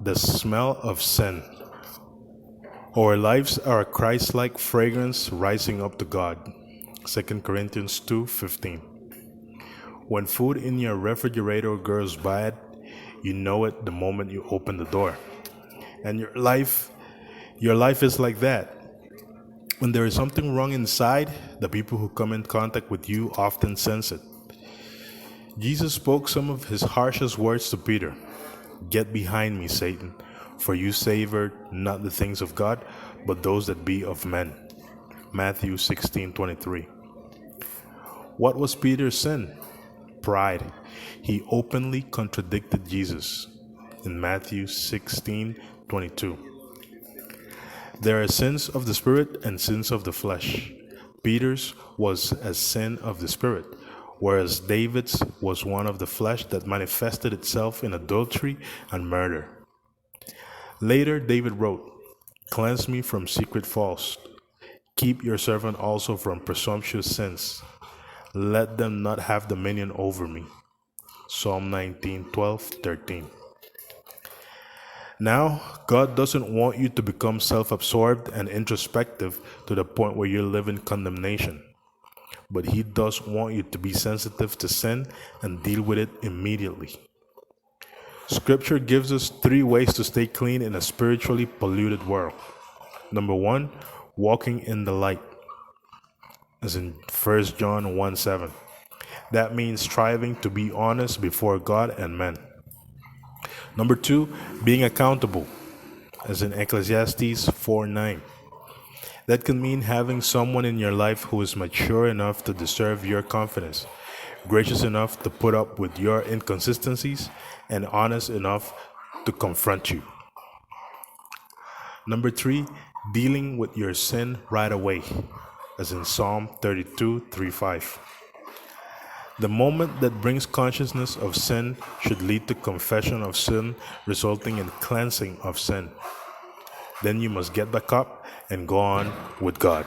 The smell of sin. Our lives are a Christ-like fragrance rising up to God. 2 Corinthians 2:15. When food in your refrigerator goes bad, you know it the moment you open the door. And your life is like that. When there is something wrong inside, the people who come in contact with you often sense it. Jesus spoke some of his harshest words to Peter. Get behind me, Satan, for you savor not the things of God, but those that be of men. Matthew 16:23. What was Peter's sin? Pride. He openly contradicted Jesus in Matthew 16:22. There are sins of the spirit and sins of the flesh. Peter's was a sin of the spirit, whereas David's was one of the flesh that manifested itself in adultery and murder. Later, David wrote, Cleanse me from secret faults. Keep your servant also from presumptuous sins. Let them not have dominion over me. Psalm 19:12-13. Now, God doesn't want you to become self-absorbed and introspective to the point where you live in condemnation. But He does want you to be sensitive to sin and deal with it immediately. Scripture gives us 3 ways to stay clean in a spiritually polluted world. Number 1, walking in the light, as in 1 John 1:7. That means striving to be honest before God and men. Number 2, being accountable, as in Ecclesiastes 4:9. That can mean having someone in your life who is mature enough to deserve your confidence, gracious enough to put up with your inconsistencies, and honest enough to confront you. Number 3, dealing with your sin right away, as in Psalm 32:3-5. The moment that brings consciousness of sin should lead to confession of sin, resulting in cleansing of sin. Then you must get back up and go on with God.